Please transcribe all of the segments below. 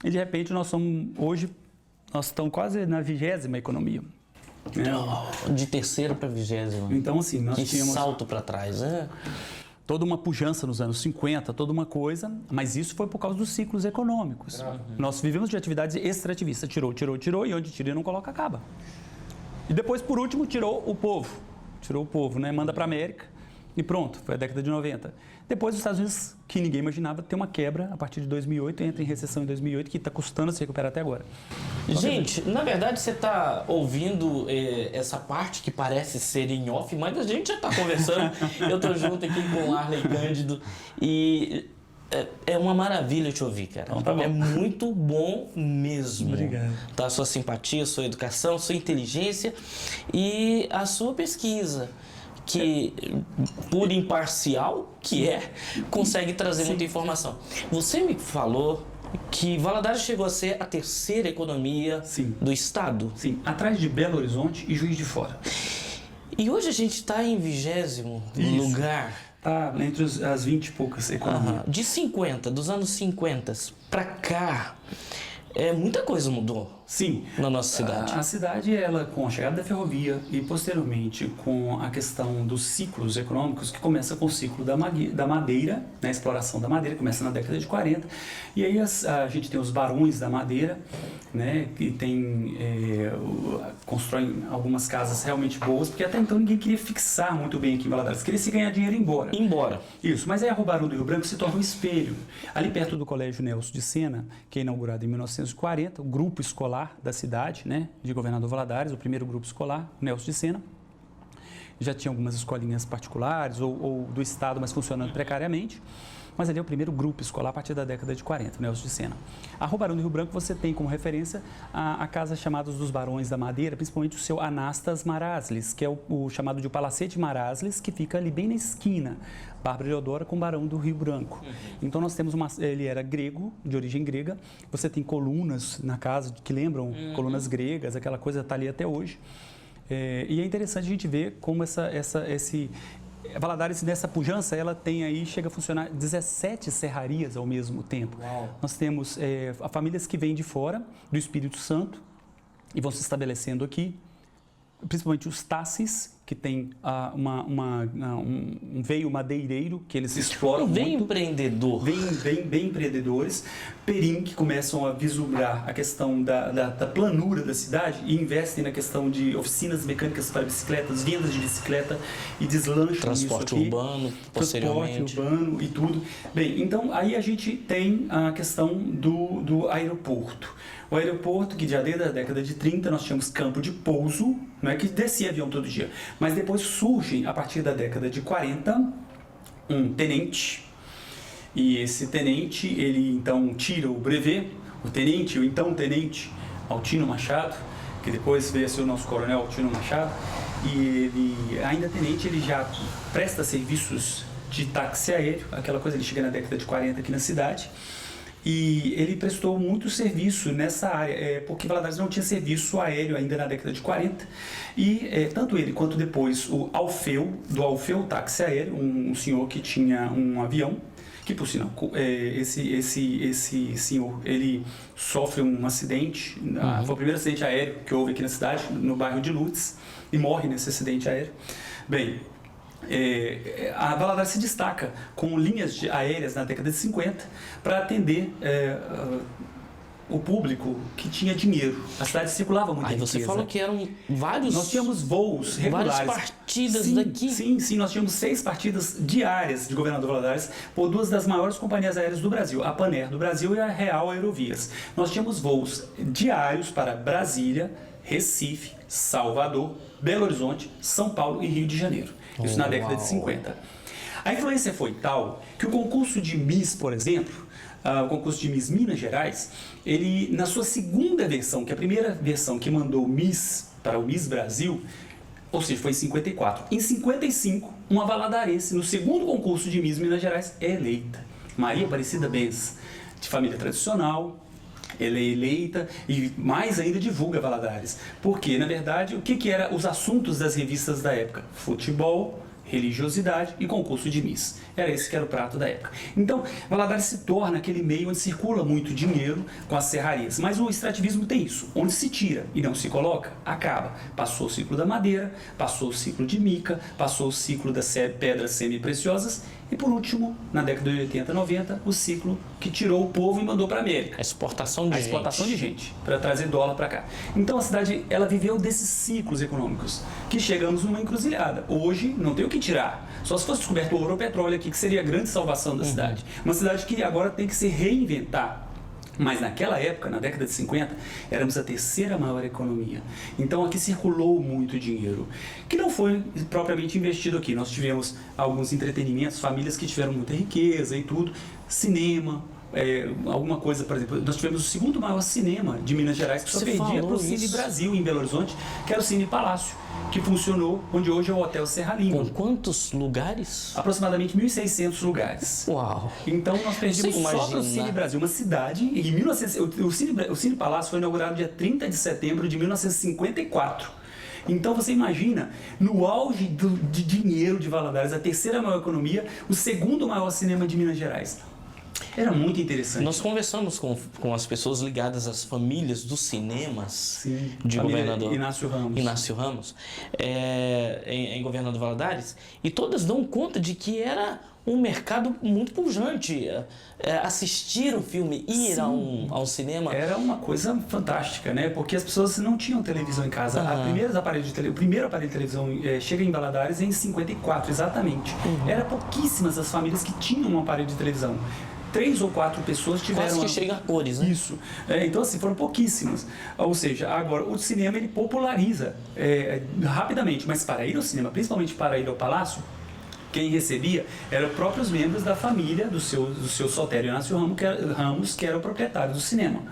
e de repente hoje nós estamos quase na 20ª economia. De terceira para 20ª. Então, assim, nós que tínhamos salto para trás, né? toda uma pujança nos anos 50, toda uma coisa, mas isso foi por causa dos ciclos econômicos. Nós vivemos de atividades extrativistas, tirou, e onde tira e não coloca, acaba. E depois, por último, tirou o povo, né? Manda para a América e pronto, foi a década de 90. Depois, os Estados Unidos, que ninguém imaginava, tem uma quebra a partir de 2008, entra em recessão em 2008, que está custando se recuperar até agora. Gente, na verdade você está ouvindo essa parte que parece ser em off, mas a gente já está conversando. Eu estou junto aqui com o Arley Cândido e é uma maravilha te ouvir, cara. Então, tá bom. É muito bom mesmo. Obrigado. Tá? A sua simpatia, a sua educação, a sua inteligência e a sua pesquisa, que, por imparcial que consegue trazer muita informação. Você me falou que Valadares chegou a ser a terceira economia do estado. Sim, atrás de Belo Horizonte e Juiz de Fora. E hoje a gente está em 20º lugar. Está entre as 20 e poucas economias. Dos anos 50 para cá, muita coisa mudou. Sim. Na nossa cidade. A cidade, ela, com a chegada da ferrovia e posteriormente com a questão dos ciclos econômicos, que começa com o ciclo da madeira, né, a exploração da madeira, começa na década de 40, e aí a gente tem os barões da madeira, né, que constroem algumas casas realmente boas, porque até então ninguém queria fixar muito bem aqui em Valadares, queria se ganhar dinheiro e ir embora. Isso, mas aí a Barão do Rio Branco se torna um espelho. Ali perto do Colégio Nelson de Sena, que é inaugurado em 1940, o grupo escolar da cidade, né, de Governador Valadares, o primeiro grupo escolar, o Nelson de Sena. Já tinha algumas escolinhas particulares ou do estado, mas funcionando precariamente. Mas ali é o primeiro grupo escolar a partir da década de 40, Nelson de Sena. A Rua Barão do Rio Branco você tem como referência a casa chamada dos Barões da Madeira, principalmente o seu Anastas Maraslis, que é o chamado de Palacete Maraslis, que fica ali bem na esquina, Bárbara Eleodora com Barão do Rio Branco. Então nós temos ele era grego, de origem grega, você tem colunas na casa que lembram colunas gregas, aquela coisa está ali até hoje. E é interessante a gente ver como Valadares, nessa pujança, ela tem aí, chega a funcionar 17 serrarias ao mesmo tempo. Uau. Nós temos famílias que vêm de fora, do Espírito Santo, e vão se estabelecendo aqui, principalmente os Tassis, que tem um veio madeireiro, que eles exploram bem muito. Empreendedor. Bem empreendedores. Perim, que começam a vislumbrar a questão da planura da cidade e investem na questão de oficinas mecânicas para bicicletas, vendas de bicicleta e deslancham transporte urbano, posteriormente. Transporte urbano e tudo. Bem, então aí a gente tem a questão do aeroporto. O aeroporto, que já desde a década de 30 nós tínhamos campo de pouso, não é que descia avião todo dia, mas depois surge, a partir da década de 40, um tenente, e esse tenente, ele então tira o brevet, o então tenente Altino Machado, que depois veio a ser o nosso coronel Altino Machado, e ele, ainda tenente, ele já presta serviços de táxi aéreo, aquela coisa, ele chega na década de 40 aqui na cidade, e ele prestou muito serviço nessa área, porque Valadares não tinha serviço aéreo ainda na década de 40, e tanto ele quanto depois o Alfeu, do Alfeu Táxi Aéreo, um senhor que tinha um avião, que por sinal, esse senhor, ele sofre um acidente, foi o primeiro acidente aéreo que houve aqui na cidade, no bairro de Lutz, e morre nesse acidente aéreo. Bem, a Valadares se destaca com linhas aéreas na década de 50 para atender o público que tinha dinheiro. A cidade circulava muito. Aí você falou que eram vários... Nós tínhamos voos regulares. Várias partidas daqui. Sim, nós tínhamos 6 partidas diárias de Governador Valadares por 2 das maiores companhias aéreas do Brasil, a Panair do Brasil e a Real Aerovias. Nós tínhamos voos diários para Brasília, Recife, Salvador, Belo Horizonte, São Paulo e Rio de Janeiro. Isso na década de 50. A influência foi tal que o concurso de Miss, por exemplo, o concurso de Miss Minas Gerais, ele, na sua segunda versão, que é a primeira versão que mandou Miss para o Miss Brasil, ou seja, foi em 54. Em 55, uma valadarense, no segundo concurso de Miss Minas Gerais, é eleita. Maria Aparecida Benz, de família tradicional, ela é eleita e mais ainda divulga Valadares. Porque, na verdade, o que eram os assuntos das revistas da época? Futebol, religiosidade e concurso de Miss. Era esse que era o prato da época. Então, Valadares se torna aquele meio onde circula muito dinheiro com as serrarias. Mas o extrativismo tem isso. Onde se tira e não se coloca, acaba. Passou o ciclo da madeira, passou o ciclo de mica, passou o ciclo das pedras semi-preciosas e, por último, na década de 80, 90, o ciclo que tirou o povo e mandou para a América. A exportação de gente. Para trazer dólar para cá. Então a cidade, ela viveu desses ciclos econômicos, que chegamos numa encruzilhada. Hoje não tem o que tirar. Só se fosse descoberto ouro ou petróleo aqui, que seria a grande salvação da cidade. Uma cidade que agora tem que se reinventar. Mas naquela época, na década de 50, éramos a terceira maior economia. Então aqui circulou muito dinheiro, que não foi propriamente investido aqui. Nós tivemos alguns entretenimentos, famílias que tiveram muita riqueza e tudo, cinema, alguma coisa, por exemplo, nós tivemos o segundo maior cinema de Minas Gerais, que só perdia para o Cine Brasil, em Belo Horizonte, que era o Cine Palácio, que funcionou, onde hoje é o Hotel Serra Lima. Com quantos lugares? Aproximadamente 1.600 lugares. Uau! Então nós perdemos só para o Cine Brasil, uma cidade, em 1900, o Cine Palácio foi inaugurado dia 30 de setembro de 1954. Então você imagina, no auge de dinheiro de Valadares, a terceira maior economia, o segundo maior cinema de Minas Gerais. Era muito interessante. Nós conversamos com as pessoas ligadas às famílias dos cinemas. Sim, de governador Inácio Ramos em Governador Valadares, e todas dão conta de que era um mercado muito pujante. Assistir um filme, ir ao cinema. Era uma coisa fantástica, né? Porque as pessoas não tinham televisão em casa. O primeiro aparelho de televisão chega em Valadares em 54, exatamente. Era pouquíssimas as famílias que tinham um aparelho de televisão. 3 ou 4 pessoas tiveram... Quase que chega a cores, né? Isso. Então, assim, foram pouquíssimas. Ou seja, agora, o cinema, ele populariza rapidamente. Mas para ir ao cinema, principalmente para ir ao Palácio, quem recebia eram próprios membros da família do seu Soltério Inácio Ramos, que era o proprietário do cinema.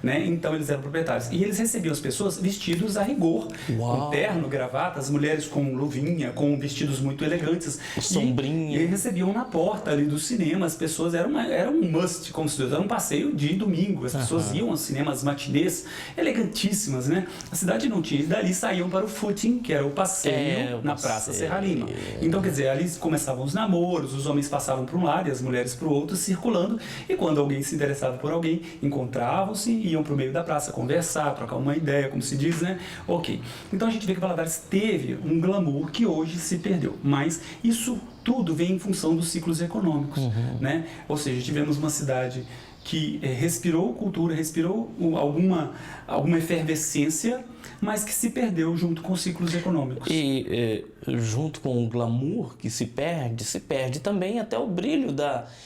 Né? Então eles eram proprietários. E eles recebiam as pessoas vestidos a rigor, com terno, gravata, as mulheres com luvinha, com vestidos muito elegantes. Sombrinha. E eles recebiam na porta ali do cinema, as pessoas, era um must, como se fosse, era um passeio de domingo. As pessoas iam aos cinemas matinês, elegantíssimas, né? A cidade não tinha, e dali saíam para o footing, que era o passeio na Praça Serra Lima. Então, quer dizer, ali começavam os namoros, os homens passavam para um lado e as mulheres para o outro, circulando, e quando alguém se interessava por alguém, encontravam-se, iam para o meio da praça conversar, trocar uma ideia, como se diz, né? Ok. Então a gente vê que Valadares teve um glamour que hoje se perdeu, mas isso tudo vem em função dos ciclos econômicos, né? Ou seja, tivemos uma cidade que respirou cultura, respirou alguma efervescência, mas que se perdeu junto com os ciclos econômicos. E junto com o glamour que se perde também até o brilho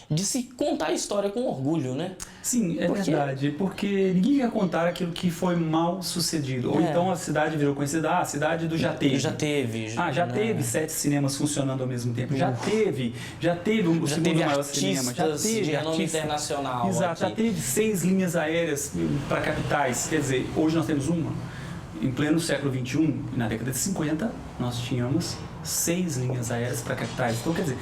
de se contar a história com orgulho, né? Sim, verdade, porque ninguém quer contar aquilo que foi mal sucedido. Ou então a cidade virou conhecida, a cidade do já teve. Já teve. Teve 7 cinemas funcionando ao mesmo tempo. Já teve o segundo maior cinema. Já teve de renome internacional. Exato, já teve 6 linhas aéreas para capitais. Quer dizer, hoje nós temos uma. Em pleno século XXI, na década de 50, nós tínhamos 6 linhas aéreas para capitais. Então, quer dizer,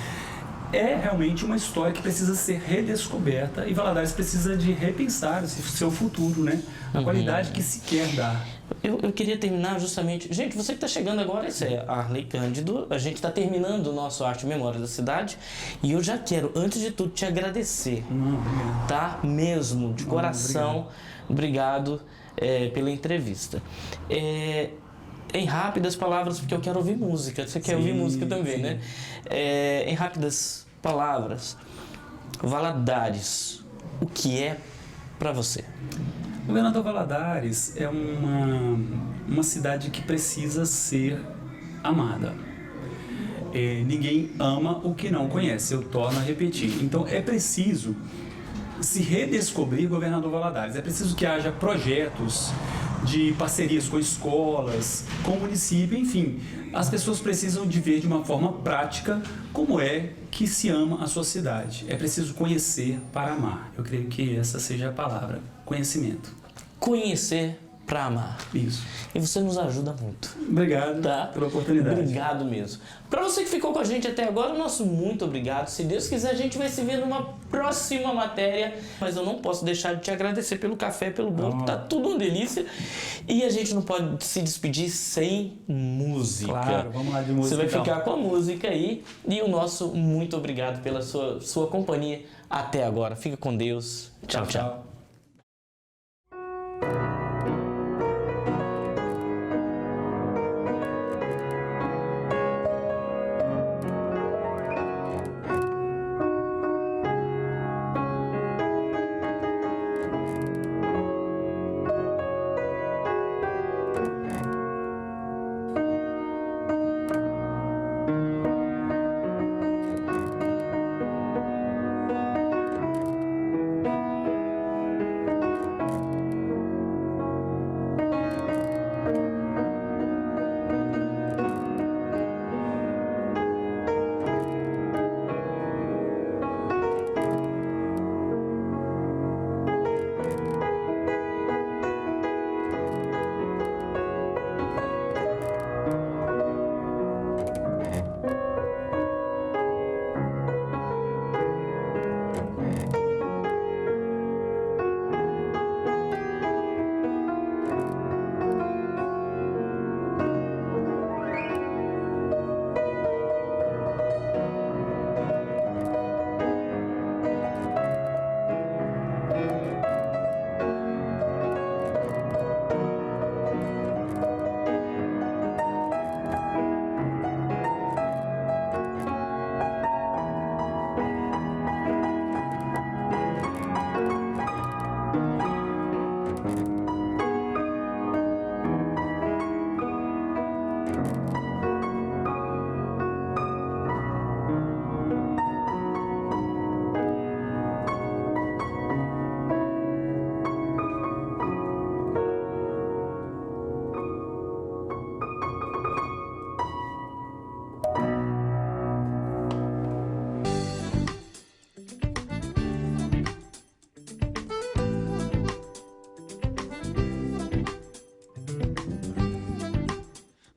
é realmente uma história que precisa ser redescoberta e Valadares precisa de repensar o seu futuro, né? A qualidade que se quer dar. Eu queria terminar justamente... Gente, você que está chegando agora, esse é Arley Cândido. A gente está terminando o nosso Arte e Memória da Cidade. E eu já quero, antes de tudo, te agradecer. Obrigado. Tá? Mesmo, de coração. Obrigado pela entrevista. Em rápidas palavras, porque eu quero ouvir música. Você quer ouvir música também, né? Em rápidas palavras, Valadares, o que é para você? Governador Valadares é uma cidade que precisa ser amada. Ninguém ama o que não conhece, eu torno a repetir. Então é preciso se redescobrir Governador Valadares. É preciso que haja projetos de parcerias com escolas, com o município, enfim. As pessoas precisam de ver de uma forma prática como é que se ama a sua cidade. É preciso conhecer para amar. Eu creio que essa seja a palavra, conhecimento. Conhecer para amar. Isso. E você nos ajuda muito. Obrigado pela oportunidade. Obrigado mesmo. Para você que ficou com a gente até agora, nosso muito obrigado. Se Deus quiser, a gente vai se ver numa próxima matéria. Mas eu não posso deixar de te agradecer pelo café, pelo bolo, tá tudo uma delícia. E a gente não pode se despedir sem música. Claro, vamos lá de música. Você vai então. ficar com a música aí. E o nosso muito obrigado pela sua companhia até agora. Fica com Deus. Tchau, tchau.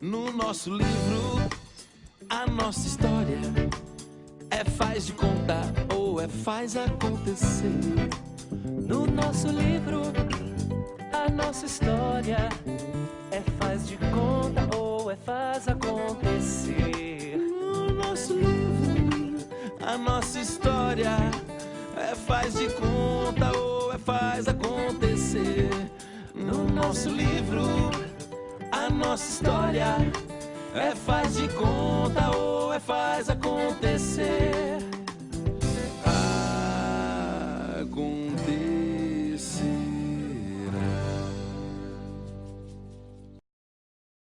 No nosso livro, a nossa história é faz de contar ou é faz acontecer. No nosso livro, a nossa história é faz de conta ou é faz acontecer. No nosso livro, a nossa história é faz de conta ou é faz acontecer. No nosso livro, a nossa história é faz de conta ou é faz acontecer. Acontecer.